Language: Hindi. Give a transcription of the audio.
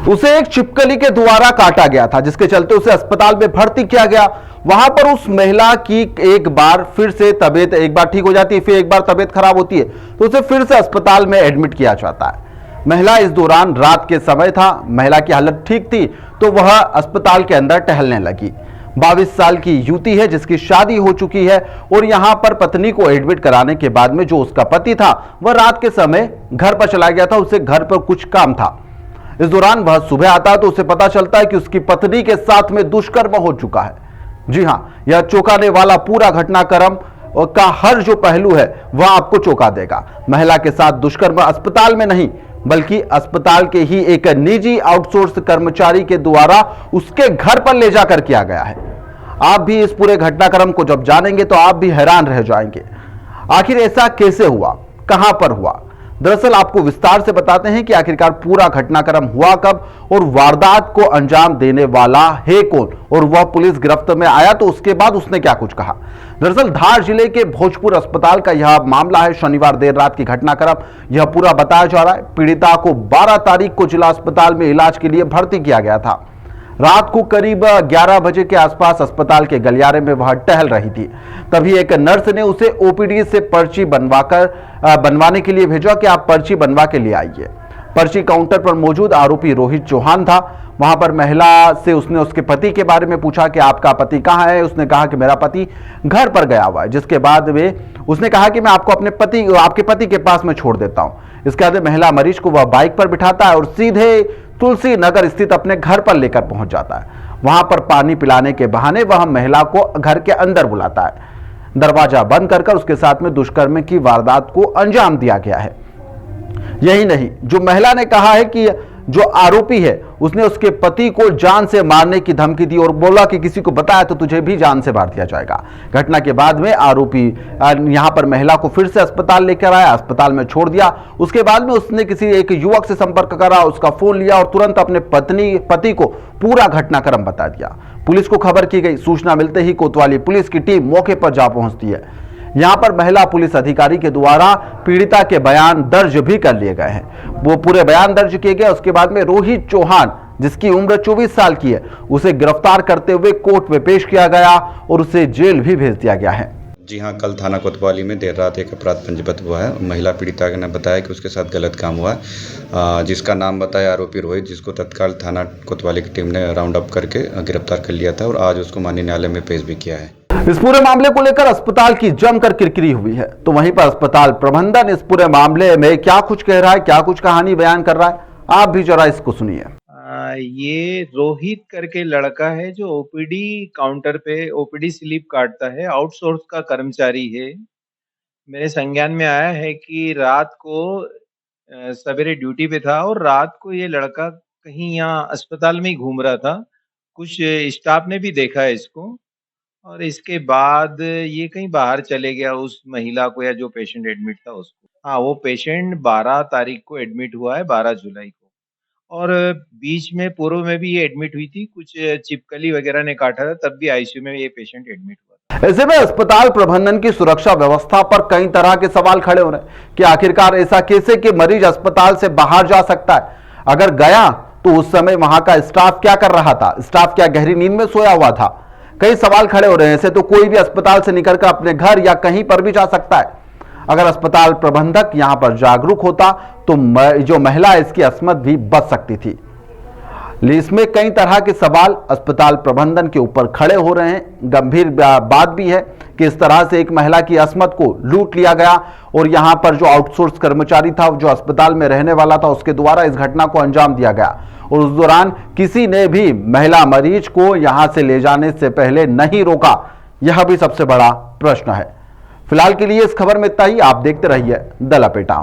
उसे एक छिपकली के द्वारा काटा गया था, जिसके चलते उसे अस्पताल में भर्ती किया गया। वहां पर उस महिला की एक बार फिर से तबीयत एक बार ठीक हो जाती है, फिर एक बार तबीयत खराब होती है, तो उसे फिर से अस्पताल में एडमिट किया जाता है। महिला इस दौरान रात के समय था, महिला की हालत ठीक थी तो वह अस्पताल के अंदर टहलने लगी। 22 साल की युवती है जिसकी शादी हो चुकी है और यहां पर पत्नी को एडमिट कराने के बाद में जो उसका पति था वह रात के समय घर पर चला गया था, उसे घर पर कुछ काम था। इस दौरान वह सुबह आता है तो उसे पता चलता है कि उसकी पत्नी के साथ में दुष्कर्म हो चुका है। जी हां, यह चौंकाने वाला पूरा घटनाक्रम का हर जो पहलू है वह आपको चौंका देगा। महिला के साथ दुष्कर्म अस्पताल में नहीं बल्कि अस्पताल के ही एक निजी आउटसोर्स कर्मचारी के द्वारा उसके घर पर ले जाकर किया गया है। आप भी इस पूरे घटनाक्रम को जब जानेंगे तो आप भी हैरान रह जाएंगे, आखिर ऐसा कैसे हुआ, कहां पर हुआ। दरअसल आपको विस्तार से बताते हैं कि आखिरकार पूरा घटनाक्रम हुआ कब और वारदात को अंजाम देने वाला है कौन और वह पुलिस गिरफ्त में आया तो उसके बाद उसने क्या कुछ कहा। दरअसल धार जिले के भोजपुर अस्पताल का यह मामला है। शनिवार देर रात की घटनाक्रम यह पूरा बताया जा रहा है। पीड़िता को 12 तारीख को जिला अस्पताल में इलाज के लिए भर्ती किया गया था। रात को करीब 11 बजे के आसपास अस्पताल के गलियारे में वह टहल रही थी। तभी एक नर्स ने उसे ओपीडी से पर्ची बनवाने के लिए भेजा कि आप पर्ची बनवा के लिए आइए। पर्ची काउंटर पर मौजूद आरोपी रोहित चौहान था। वहां पर महिला से उसने उसके पति के बारे में पूछा कि आपका पति कहाँ है। उसने कहा कि मेरा पति घर पर गया हुआ है, जिसके बाद में उसने कहा कि मैं आपको आपके पति के पास में छोड़ देता हूं। इसके बाद महिला मरीज को वह बाइक पर बिठाता है और सीधे तुलसी नगर स्थित अपने घर पर लेकर पहुंच जाता है। वहां पर पानी पिलाने के बहाने वह महिला को घर के अंदर बुलाता है। दरवाजा बंद कर उसके साथ में दुष्कर्म की वारदात को अंजाम दिया गया है। यही नहीं, जो महिला ने कहा है कि जो आरोपी है उसने उसके पति को जान से मारने की धमकी दी और बोला कि किसी को बताया तो तुझे भी जान से मार दिया जाएगा। घटना के बाद में आरोपी यहां पर महिला को फिर से अस्पताल लेकर आया, अस्पताल में छोड़ दिया। उसके बाद में उसने किसी एक युवक से संपर्क करा, उसका फोन लिया और तुरंत अपने पति को पूरा घटनाक्रम बता दिया। पुलिस को खबर की गई। सूचना मिलते ही कोतवाली पुलिस की टीम मौके पर जा पहुंचती है। यहां पर महिला पुलिस अधिकारी के द्वारा पीड़िता के बयान दर्ज भी कर लिए गए हैं। वो पूरे बयान दर्ज किए गए। उसके बाद में रोहित चौहान, जिसकी उम्र 24 साल की है, उसे गिरफ्तार करते हुए कोर्ट में पेश किया गया और उसे जेल भी भेज दिया गया है। जी हाँ, कल थाना कोतवाली में देर रात एक अपराध पंजीबद्ध हुआ है। महिला पीड़िता ने बताया कि उसके साथ गलत काम हुआ है, जिसका नाम बताया आरोपी रोहित, जिसको तत्काल थाना कोतवाली की टीम ने राउंड अप करके गिरफ्तार कर लिया था और आज उसको माननीय न्यायालय में पेश भी किया है। इस पूरे मामले को लेकर अस्पताल की जमकर किरकिरी हुई है, तो वहीं पर अस्पताल प्रबंधन इस पूरे मामले में क्या कुछ कह रहा है, क्या कुछ कहानी बयान कर रहा है, आप भी जरा इसको सुनिए। ये रोहित करके लड़का है जो ओपीडी काउंटर पे ओपीडी स्लिप काटता है, आउटसोर्स का कर्मचारी है। मेरे संज्ञान में आया है कि रात को सवेरे ड्यूटी पे था और रात को ये लड़का कहीं यहाँ अस्पताल में ही घूम रहा था। कुछ स्टाफ ने भी देखा है इसको और इसके बाद ये कहीं बाहर चले गया उस महिला को या जो पेशेंट एडमिट था उसको। हाँ, वो पेशेंट 12 तारीख को एडमिट हुआ है, 12 जुलाई को। और बीच में पूर्व में भी ये एडमिट हुई थी, कुछ छिपकली वगैरह ने काटा था, तब भी आईसीयू में ये पेशेंट एडमिट हुआ था। ऐसे में अस्पताल प्रबंधन की सुरक्षा व्यवस्था पर कई तरह के सवाल खड़े हो रहे हैं कि आखिरकार ऐसा कैसे कि मरीज अस्पताल से बाहर जा सकता है। अगर गया तो उस समय वहां का स्टाफ क्या कर रहा था, स्टाफ क्या गहरी नींद में सोया हुआ था। कई सवाल खड़े हो रहे हैं। ऐसे तो कोई भी अस्पताल से निकलकर अपने घर या कहीं पर भी जा सकता है। अगर अस्पताल प्रबंधक यहां पर जागरूक होता तो जो महिला इसकी अस्मत भी बच सकती थी। इसमें कई तरह के सवाल अस्पताल प्रबंधन के ऊपर खड़े हो रहे हैं। गंभीर बात भी है कि इस तरह से एक महिला की अस्मत को लूट लिया गया और यहां पर जो आउटसोर्स कर्मचारी था, जो अस्पताल में रहने वाला था, उसके द्वारा इस घटना को अंजाम दिया गया और उस दौरान किसी ने भी महिला मरीज को यहां से ले जाने से पहले नहीं रोका। यह भी सबसे बड़ा प्रश्न है। फिलहाल के लिए इस खबर में इतना ही। आप देखते रहिए द लपेटा।